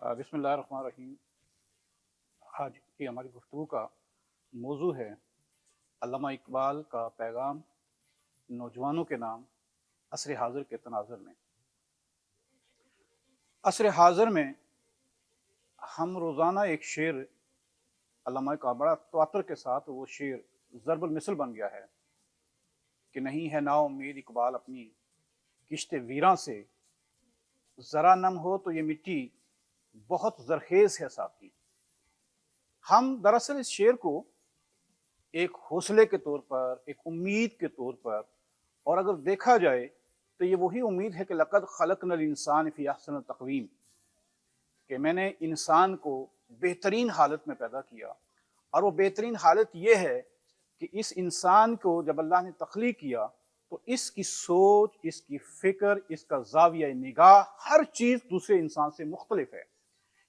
بسم اللہ الرحمن الرحیم۔ آج کی ہماری گفتگو کا موضوع ہے علامہ اقبال کا پیغام نوجوانوں کے نام عصر حاضر کے تناظر میں۔ عصر حاضر میں ہم روزانہ ایک شعر علامہ کا بڑا تواتر کے ساتھ وہ شعر ضرب المثل بن گیا ہے کہ نہیں ہے نا امید اقبال اپنی کشت ویراں سے، ذرا نم ہو تو یہ مٹی بہت زرخیز ہے ساقی۔ ہم دراصل اس شعر کو ایک حوصلے کے طور پر، ایک امید کے طور پر، اور اگر دیکھا جائے تو یہ وہی امید ہے کہ لقد خلقنا الانسان فی احسن تقویم، کہ میں نے انسان کو بہترین حالت میں پیدا کیا، اور وہ بہترین حالت یہ ہے کہ اس انسان کو جب اللہ نے تخلیق کیا تو اس کی سوچ، اس کی فکر، اس کا زاویہ نگاہ، ہر چیز دوسرے انسان سے مختلف ہے۔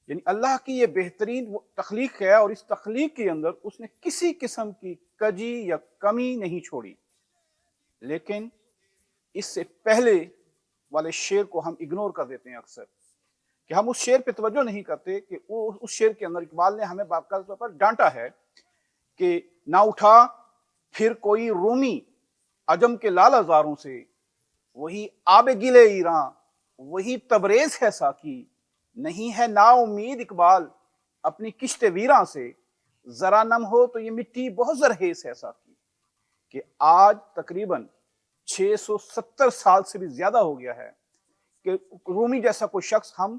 یعنی اللہ کی یہ بہترین تخلیق ہے، اور اس تخلیق کے اندر اس نے کسی قسم کی کجی یا کمی نہیں چھوڑی۔ لیکن اس سے پہلے والے شعر کو ہم اگنور کر دیتے ہیں اکثر، کہ ہم اس شعر پہ توجہ نہیں کرتے کہ اس شعر کے اندر اقبال نے ہمیں باقاعدہ طور پر ڈانٹا ہے کہ نہ اٹھا پھر کوئی رومی عجم کے لال ہزاروں سے، وہی آب گلے ایراں وہی تبریز ہے ساقی، نہیں ہے نا امید اقبال اپنی کشت ویراں سے، ذرا نم ہو تو یہ مٹی بہت زرخیز ہے ساقی۔ کہ آج تقریباً 670 سال سے بھی زیادہ ہو گیا ہے کہ رومی جیسا کوئی شخص ہم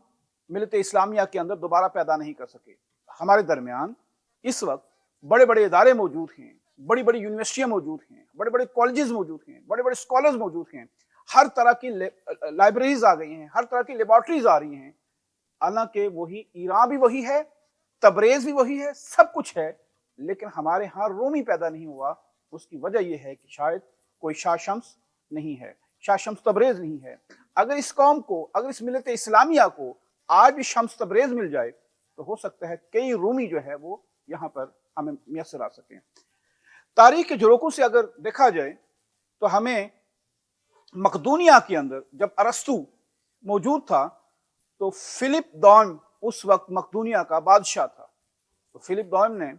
ملت اسلامیہ کے اندر دوبارہ پیدا نہیں کر سکے۔ ہمارے درمیان اس وقت بڑے بڑے ادارے موجود ہیں، بڑی بڑی یونیورسٹیاں موجود ہیں، بڑے بڑے کالجز موجود ہیں، بڑے بڑے اسکالرز موجود ہیں، ہر طرح کی لائبریریز آ گئی ہیں، ہر طرح کی لیبارٹریز آ رہی ہیں۔ حالانکہ وہی ایران بھی وہی ہے، تبریز بھی وہی ہے، سب کچھ ہے، لیکن ہمارے ہاں رومی پیدا نہیں ہوا۔ اس کی وجہ یہ ہے کہ شاید کوئی شاہ شمس نہیں ہے، شاہ شمس تبریز نہیں ہے۔ اگر اس قوم کو، اگر اس ملت اسلامیہ کو آج بھی شمس تبریز مل جائے تو ہو سکتا ہے کئی رومی جو ہے وہ یہاں پر ہمیں میسر آ سکیں۔ تاریخ کے جھروکوں سے اگر دیکھا جائے تو ہمیں مقدونیہ کے اندر جب ارسطو موجود تھا تو فلپ دوئم اس وقت مقدونیہ کا بادشاہ تھا۔ تو فلپ دوئم نے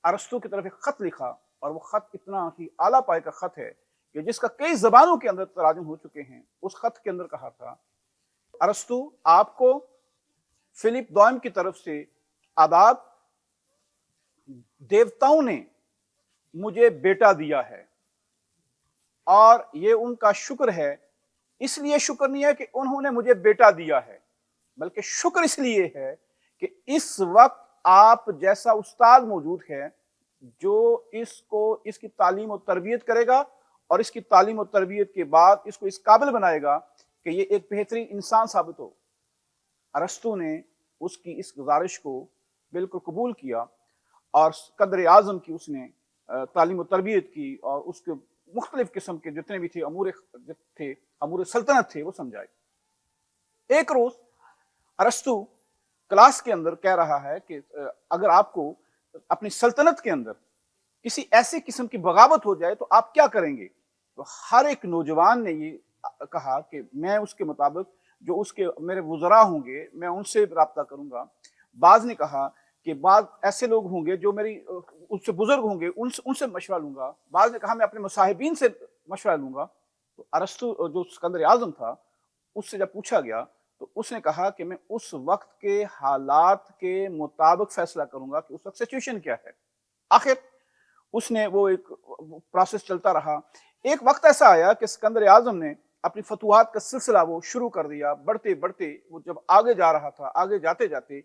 ارسطو کی طرف ایک خط لکھا، اور وہ خط اتنا ہی اعلیٰ پائے کا خط ہے کہ جس کا کئی زبانوں کے اندر تراجم ہو چکے ہیں۔ اس خط کے اندر کہا تھا، ارسطو آپ کو فلپ دوئم کی طرف سے آداب، دیوتاؤں نے مجھے بیٹا دیا ہے، اور یہ ان کا شکر ہے۔ اس لیے شکر نہیں ہے کہ انہوں نے مجھے بیٹا دیا ہے، بلکہ شکر اس لیے ہے کہ اس وقت آپ جیسا استاد موجود ہے جو اس کی تعلیم و تربیت کرے گا، اور اس کی تعلیم و تربیت کے بعد اس کو اس قابل بنائے گا کہ یہ ایک بہترین انسان ثابت ہو۔ ارسطو نے اس کی اس گزارش کو بالکل قبول کیا، اور قدر اعظم کی اس نے تعلیم و تربیت کی، اور اس کے مختلف قسم کے جتنے بھی تھے امور سلطنت تھے وہ سمجھائے۔ ایک روز ارسطو کلاس کے اندر کہہ رہا ہے کہ اگر آپ کو اپنی سلطنت کے اندر کسی ایسی قسم کی بغاوت ہو جائے تو آپ کیا کریں گے؟ تو ہر ایک نوجوان نے یہ کہا کہ میں اس کے مطابق جو اس کے میرے وزراء ہوں گے میں ان سے رابطہ کروں گا۔ بعض نے کہا کہ بعض ایسے لوگ ہوں گے جو میری ان سے بزرگ ہوں گے، ان سے مشورہ لوں گا۔ بعض نے کہا میں اپنے مصاحبین سے مشورہ لوں گا۔ تو ارسطو جو اسکندر اعظم تھا، اس سے جب پوچھا گیا تو اس نے کہا کہ میں اس وقت کے حالات کے مطابق فیصلہ کروں گا کہ اس وقت سچویشن کیا ہے۔ آخر اس نے وہ ایک پروسیس چلتا رہا۔ ایک وقت ایسا آیا کہ اسکندر اعظم نے اپنی فتوحات کا سلسلہ وہ شروع کر دیا۔ بڑھتے بڑھتے وہ جب آگے جا رہا تھا، آگے جاتے جاتے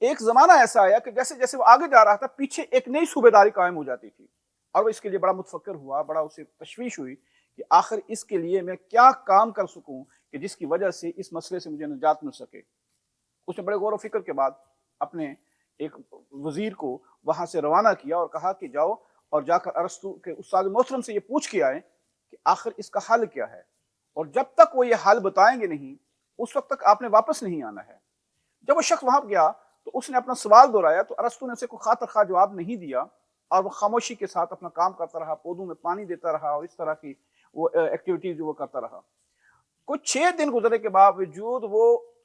ایک زمانہ ایسا آیا کہ جیسے جیسے وہ آگے جا رہا تھا پیچھے ایک نئی صوبیداری قائم ہو جاتی تھی، اور وہ اس کے لیے بڑا متفکر ہوا، بڑا اسے تشویش ہوئی کہ آخر اس کے لیے میں کیا کام کر سکوں کہ جس کی وجہ سے اس مسئلے سے مجھے نجات مل سکے۔ اس نے بڑے غور و فکر کے بعد اپنے ایک وزیر کو وہاں سے روانہ کیا اور کہا کہ جاؤ اور جا کر ارسطو کے استاد محترم سے یہ پوچھ کے آئے کہ آخر اس کا حل کیا ہے، اور جب تک وہ یہ حل بتائیں گے نہیں اس وقت تک آپ نے واپس نہیں آنا ہے۔ جب وہ شخص وہاں گیا تو اس نے اپنا سوال دہرایا تو ارسطو نے اسے کوئی خاطر خواہ جواب نہیں دیا، اور وہ خاموشی کے ساتھ اپنا کام کرتا رہا، پودوں میں پانی دیتا رہا، اور اس طرح کی وہ ایکٹیویٹیز جو وہ کرتا رہا۔ کچھ 6 دن گزرنے کے باوجود وہ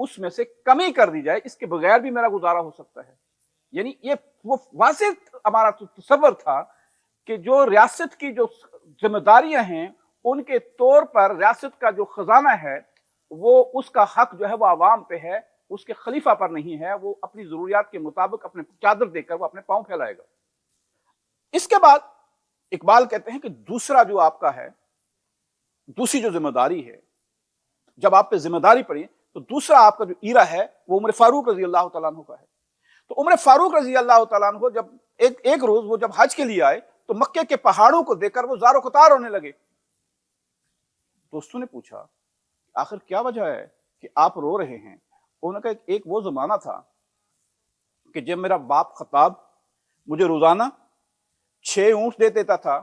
اس میں سے کمی کر دی جائے، اس کے بغیر بھی میرا گزارا ہو سکتا ہے۔ یعنی یہ وہ واضح ہمارا تصور تھا کہ جو ریاست کی جو ذمہ داریاں ہیں ان کے طور پر ریاست کا جو خزانہ ہے وہ اس کا حق جو ہے وہ عوام پہ ہے، اس کے خلیفہ پر نہیں ہے۔ وہ اپنی ضروریات کے مطابق اپنے چادر دے کر وہ اپنے پاؤں پھیلائے گا۔ اس کے بعد اقبال کہتے ہیں کہ دوسرا جو آپ کا ہے، دوسری جو ذمہ داری ہے، جب آپ پہ ذمہ داری پڑی تو دوسرا آپ کا جو ایرا ہے وہ عمر فاروق رضی اللہ تعالیٰ عنہ کا ہے۔ تو عمر فاروق رضی اللہ تعالیٰ عنہ جب ایک روز وہ جب حج کے لیے آئے تو مکے کے پہاڑوں کو دیکھ کر وہ زار و قطار ہونے لگے۔ دوستوں نے پوچھا آخر کیا وجہ ہے کہ آپ رو رہے ہیں؟ انہوں نے کہا ایک وہ زمانہ تھا کہ جب میرا باپ خطاب مجھے روزانہ 6 اونٹ دے دیتا تھا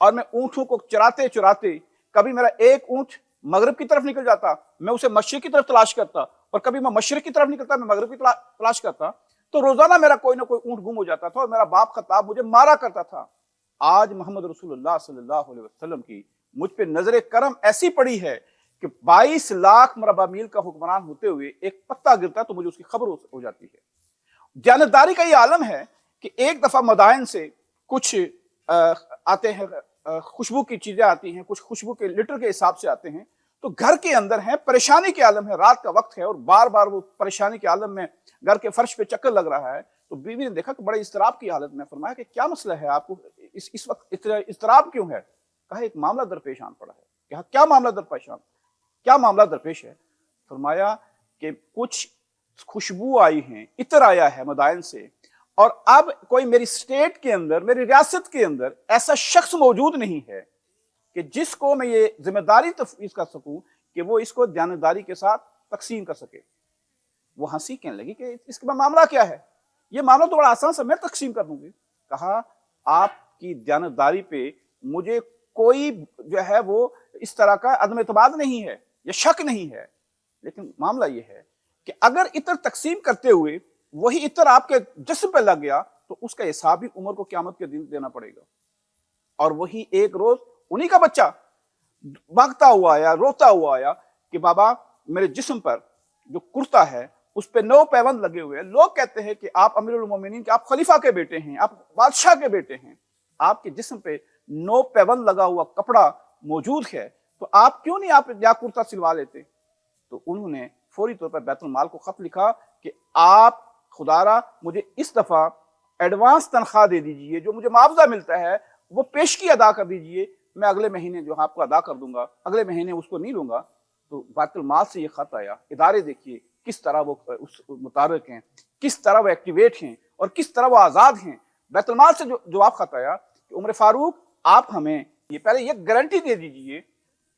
اور میں اونٹوں کو چراتے چراتے کبھی میرا ایک اونٹ مغرب کی طرف نکل جاتا، میں اسے مشرق کی طرف تلاش کرتا، اور کبھی میں مشرق کی طرف نکلتا میں مغرب کی تلاش کرتا، تو روزانہ میرا کوئی نہ کوئی اونٹ گم ہو جاتا تھا اور میرا باپ خطاب مجھے مارا کرتا تھا۔ آج محمد رسول اللہ صلی اللہ علیہ وسلم کی مجھ پہ نظر کرم ایسی پڑی ہے کہ 22 لاکھ مربع میل کا حکمران ہوتے ہوئے ایک پتا گرتا تو مجھے اس کی خبر ہو جاتی ہے۔ دیانتداری کا یہ عالم ہے کہ ایک دفعہ مدائن سے کچھ آتے ہیں، خوشبو کی چیزیں آتی ہیں، کچھ خوشبو کے لیٹر کے حساب سے آتے ہیں، تو گھر کے اندر ہیں، پریشانی کے عالم ہے، رات کا وقت ہے اور بار بار وہ پریشانی کے عالم میں گھر کے فرش پہ چکر لگ رہا ہے۔ تو بیوی نے دیکھا کہ بڑے اضطراب کی حالت میں، فرمایا کہ کیا مسئلہ ہے آپ کو اس وقت اضطراب کیوں ہے؟ کہا ایک معاملہ درپیش آن پڑا ہے۔ کہا کیا معاملہ درپیش ہے؟ فرمایا کہ کچھ خوشبو آئی ہیں، عطر آیا ہے مدائن سے، اور اب کوئی میری سٹیٹ کے اندر، میری ریاست کے اندر ایسا شخص موجود نہیں ہے کہ جس کو میں یہ ذمہ داری تفویض کر سکوں کہ وہ اس کو دیانتداری کے ساتھ تقسیم کر سکے۔ وہ ہنسی کہنے لگی کہ اس کا معاملہ کیا ہے؟ یہ معاملہ تو بڑا آسان سا، میں تقسیم کر دوں گی۔ کہا آپ کی دیانتداری پہ مجھے کوئی جو ہے وہ اس طرح کا عدم اعتماد نہیں ہے یا شک نہیں ہے، لیکن معاملہ یہ ہے کہ اگر عطر تقسیم کرتے ہوئے وہی عطر آپ کے جسم پہ لگ گیا تو اس کا حساب بھی عمر کو قیامت کے دن دینا پڑے گا۔ اور وہی ایک روز انہی کا بچہ بھاگتا ہوا آیا، روتا ہوا آیا کہ بابا میرے جسم پر جو کرتا ہے اس پہ 9 پیوند لگے ہوئے ہیں، لوگ کہتے ہیں کہ آپ امیر المومنین، کہ آپ خلیفہ کے بیٹے ہیں، آپ بادشاہ کے بیٹے ہیں، آپ کے جسم پہ 9 پیوند لگا ہوا کپڑا موجود ہے، تو آپ کیوں نہیں آپ یا کرتا سلوا لیتے؟ تو انہوں نے فوری طور پر بیت المال کو خط لکھا کہ آپ خدارا مجھے اس دفعہ ایڈوانس تنخواہ دے دیجئے، جو مجھے معاوضہ ملتا ہے وہ پیشگی ادا کر دیجئے، میں اگلے مہینے جو آپ کو ادا کر دوں گا، اگلے مہینے اس کو نہیں لوں گا۔ تو بیت المال سے یہ خط آیا۔ ادارے دیکھیے کس طرح وہ اس مطابق ہیں، کس طرح وہ ایکٹیویٹ ہیں اور کس طرح وہ آزاد ہیں۔ بیت المال سے جو جواب خط آیا کہ عمر فاروق آپ ہمیں یہ پہلے یہ گارنٹی دے دیجئے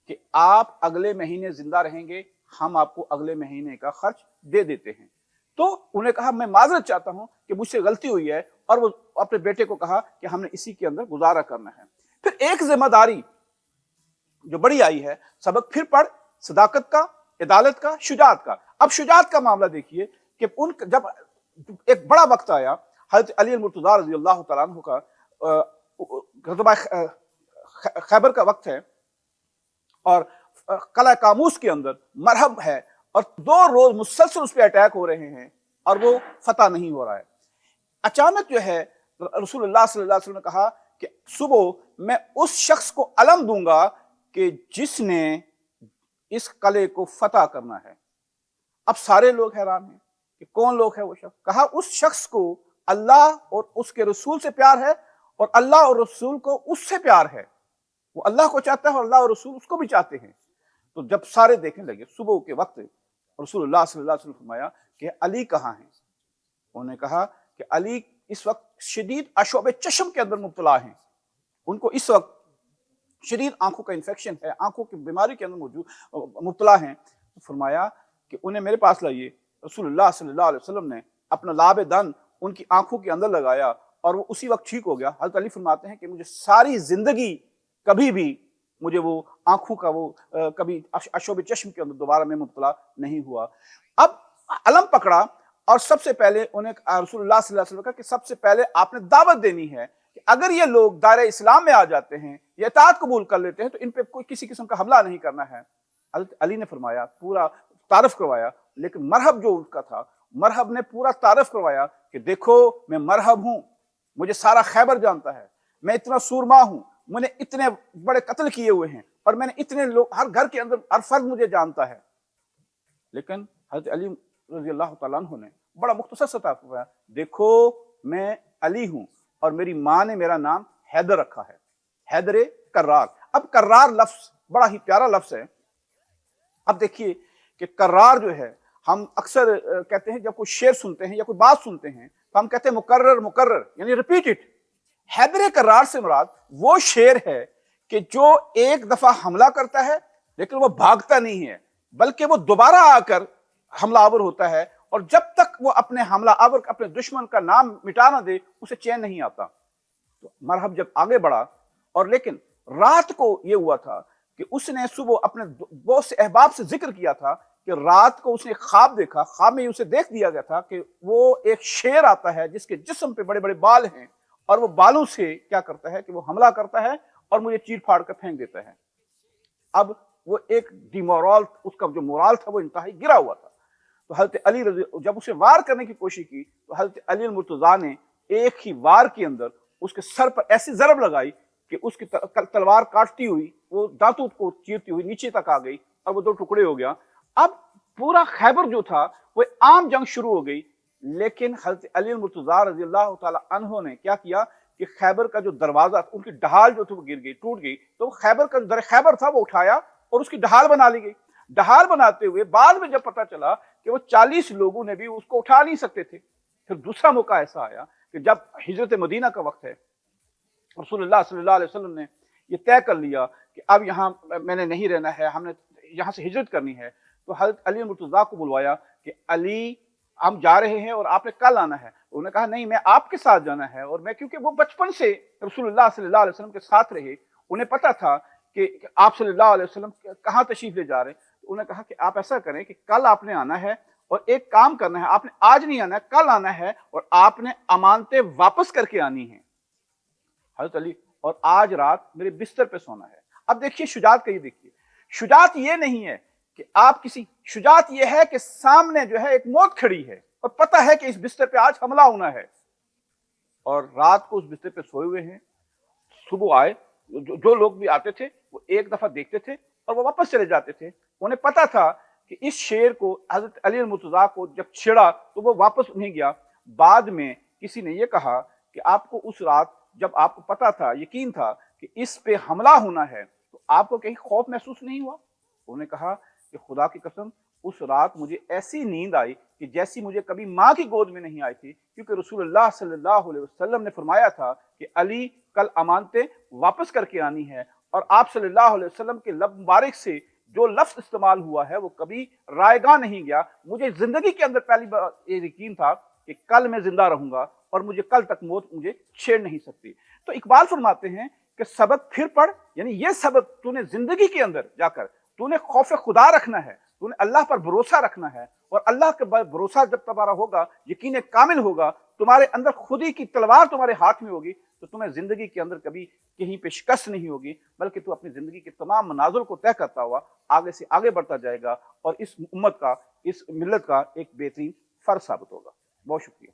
کہ آپ اگلے مہینے زندہ رہیں گے، ہم آپ کو اگلے مہینے کا خرچ دے دیتے ہیں۔ تو انہوں نے کہا میں معذرت چاہتا ہوں کہ مجھ سے غلطی ہوئی ہے، اور وہ اپنے بیٹے کو کہا کہ ہم نے اسی کے اندر گزارا کرنا ہے۔ پھر ایک ذمہ داری جو بڑی آئی ہے، سبق پھر پڑھ، صداقت کا، عدالت کا، شجاعت کا۔ اب شجاعت کا معاملہ دیکھیے کہ جب ایک بڑا وقت آیا، حضرت علی المرتضیٰ رضی اللہ تعالیٰ عنہ کا غزوہ خیبر کا وقت ہے، اور قلعہ کاموس کے اندر مرہم ہے، اور 2 روز مسلسل اس پہ اٹیک ہو رہے ہیں اور وہ فتح نہیں ہو رہا ہے۔ اچانک جو ہے رسول اللہ صلی اللہ علیہ وسلم نے کہا کہ صبح میں اس شخص کو علم دوں گا کہ جس نے اس قلعے کو فتح کرنا ہے۔ اب سارے لوگ حیران ہیں کہ کون لوگ ہے وہ شخص؟ کہا اس شخص کو اللہ اور اس کے رسول سے پیار ہے، اور اللہ اور رسول کو اس سے پیار ہے۔ وہ اللہ کو چاہتا ہے اور اللہ اور رسول اس کو بھی چاہتے ہیں۔ تو جب سارے دیکھنے لگے صبح کے وقت، رسول اللہ صلی اللہ علیہ وسلم فرمایا کہ علی کہاں ہیں؟ انہوں نے کہا کہ علی اس وقت شدید اشوب چشم کے اندر مبتلا ہیں، ان کو اس وقت شدید آنکھوں کا انفیکشن ہے، آنکھوں کی بیماری کے اندر مبتلا ہیں۔ فرمایا کہ انہیں میرے پاس لائیے۔ رسول اللہ صلی اللہ علیہ وسلم نے اپنا لاب دن ان کی آنکھوں کے اندر لگایا اور وہ اسی وقت ٹھیک ہو گیا۔ حضرت علی فرماتے ہیں کہ مجھے ساری زندگی کبھی بھی مجھے وہ آنکھوں کا وہ کبھی اشوب چشم کے اندر دوبارہ میں مبتلا نہیں ہوا۔ اب علم پکڑا، اور سب سے پہلے انہیں رسول اللہ صلی اللہ علیہ وسلم کہا کہ سب سے پہلے آپ نے دعوت دینی ہے کہ اگر یہ لوگ دائرہ اسلام میں آ جاتے ہیں، یہ اطاعت قبول کر لیتے ہیں، تو ان پہ کوئی کسی قسم کا حملہ نہیں کرنا ہے۔ حضرت علی نے فرمایا، پورا تعارف کروایا، لیکن مرحب جو اس کا تھا، مرحب نے پورا تعارف کروایا کہ دیکھو میں مرحب ہوں، مجھے سارا خیبر جانتا ہے، میں اتنا سورما ہوں، میں نے اتنے بڑے قتل کیے ہوئے ہیں، اور میں نے اتنے لوگ، ہر گھر کے اندر ہر فرد مجھے جانتا ہے۔ لیکن حضرت علی رضی اللہ تعالیٰ عنہ نے بڑا مختصر سا تعارف کروایا، دیکھو میں علی ہوں، اور میری ماں نے میرا نام حیدر رکھا ہے، حیدر کرار۔ اب کرار لفظ بڑا ہی پیارا لفظ ہے۔ اب دیکھیے کہ کرار جو ہے، ہم اکثر کہتے ہیں جب کوئی شعر سنتے ہیں یا کوئی بات سنتے ہیں تو ہم کہتے ہیں مکرر مکرر، یعنی ریپیٹ اٹ۔ حیدر کرار سے مراد وہ شعر ہے کہ جو ایک دفعہ حملہ کرتا ہے لیکن وہ بھاگتا نہیں ہے، بلکہ وہ دوبارہ آ کر حملہ آور ہوتا ہے، اور جب تک وہ اپنے حملہ آور اپنے دشمن کا نام مٹا نہ دے اسے چین نہیں آتا۔ تو مرحب جب آگے بڑھا، اور لیکن رات کو یہ ہوا تھا کہ اس نے صبح اپنے بہت سے احباب سے ذکر کیا تھا کہ رات کو اس نے خواب دیکھا، خواب میں اسے دیکھ دیا گیا تھا کہ وہ ایک شیر آتا ہے جس کے جسم پہ بڑے بڑے بال ہیں، اور وہ بالوں سے کیا کرتا ہے کہ وہ حملہ کرتا ہے اور مجھے چیر پھاڑ کر پھینک دیتا ہے۔ اب وہ ایک ڈیمورال، اس کا جو مورال تھا وہ انتہائی گرا ہوا تھا۔ تو حضرت علی جب اسے وار کرنے کی کوشش کی تو حضرت علی المرتضیٰ نے ایک ہی وار کے اندر اس کے سر پر ایسی ضرب لگائی کہ اس کی تلوار کاٹتی ہوئی وہ دانتوں کو چیرتی ہوئی نیچے تک آ گئی، اور وہ دو ٹکڑے ہو گیا۔ اب پورا خیبر جو تھا وہ عام جنگ شروع ہو گئی، لیکن حضرت علی المرتضیٰ رضی اللہ تعالی عنہ نے کیا کیا کہ خیبر کا جو دروازہ، ان کی ڈھال جو تھی وہ گر گئی، ٹوٹ گئی، تو خیبر کا جو در خیبر تھا وہ اٹھایا اور اس کی ڈھال بنا لی گئی۔ ڈھال بناتے ہوئے بعد میں جب پتا چلا کہ وہ 40 لوگوں نے بھی اس کو اٹھا نہیں سکتے تھے، پھر دوسرا موقع ایسا آیا کہ جب ہجرت مدینہ کا وقت ہے، رسول اللہ صلی اللہ علیہ وسلم نے یہ طے کر لیا کہ اب یہاں میں نے نہیں رہنا ہے، ہم نے یہاں سے ہجرت کرنی ہے، تو حضرت علی مرتضیٰ کو بلوایا کہ علی ہم جا رہے ہیں اور آپ نے کل آنا ہے۔ انہوں نے کہا نہیں، میں آپ کے ساتھ جانا ہے، اور میں کیونکہ وہ بچپن سے رسول اللہ صلی اللہ علیہ وسلم کے ساتھ رہے، انہیں پتا تھا کہ آپ صلی اللہ علیہ وسلم کہاں تشریف لے جا رہے ہیں۔ انہوں نے کہا کہ آپ ایسا کریں کہ کل آپ نے آنا ہے، اور ایک کام کرنا ہے، آپ نے آج نہیں آنا ہے، کل آنا ہے، اور آپ نے امانتیں واپس کر کے آنی ہیں حضرت علی، اور آج رات میرے بستر پہ سونا ہے۔ اب دیکھیے شجاعت کا، یہ دیکھیے شجاعت یہ نہیں ہے کہ آپ کسی، شجاعت یہ ہے کہ سامنے جو ہے ایک موت کھڑی ہے اور پتہ ہے کہ اس بستر پہ آج حملہ ہونا ہے، اور رات کو اس بستر پہ سوئے ہوئے ہیں۔ صبح آئے، جو لوگ بھی آتے تھے وہ ایک دفعہ دیکھتے تھے اور وہ واپس چلے جاتے تھے۔ انہیں پتا تھا کہ اس شیر کو حضرت علی المرتضیٰ کو جب چھڑا تو وہ واپس نہیں گیا۔ بعد میں کسی نے یہ کہا کہ آپ کو اس رات جب آپ کو پتا تھا، یقین تھا کہ اس پہ حملہ ہونا ہے، تو آپ کو کہیں خوف محسوس نہیں ہوا؟ انہوں نے کہا کہ خدا کی قسم اس رات مجھے ایسی نیند آئی کہ جیسی مجھے کبھی ماں کی گود میں نہیں آئی تھی، کیونکہ رسول اللہ صلی اللہ علیہ وسلم نے فرمایا تھا کہ علی کل امانتیں واپس کر کے آنی ہے، اور آپ صلی اللہ علیہ وسلم کے لب مبارک سے جو لفظ استعمال ہوا ہے وہ کبھی رائگاں نہیں گیا۔ مجھے زندگی کے اندر پہلی بار یہ یقین تھا کہ کل میں زندہ رہوں گا اور مجھے کل تک موت مجھے چھیڑ نہیں سکتی۔ تو اقبال فرماتے ہیں کہ سبق پھر پڑھ، یعنی یہ سبق تو نے زندگی کے اندر جا کر تو نے خوف خدا رکھنا ہے، تو نے اللہ پر بھروسہ رکھنا ہے، اور اللہ کے بھروسہ جب تمہارا ہوگا، یقین کامل ہوگا، تمہارے اندر خودی کی تلوار تمہارے ہاتھ میں ہوگی، تو تمہیں زندگی کے اندر کبھی کہیں پہ شکست نہیں ہوگی، بلکہ تو اپنی زندگی کے تمام منازل کو طے کرتا ہوا آگے سے آگے بڑھتا جائے گا، اور اس امت کا، اس ملت کا ایک بہترین فرد ثابت ہوگا۔ بہت شکریہ۔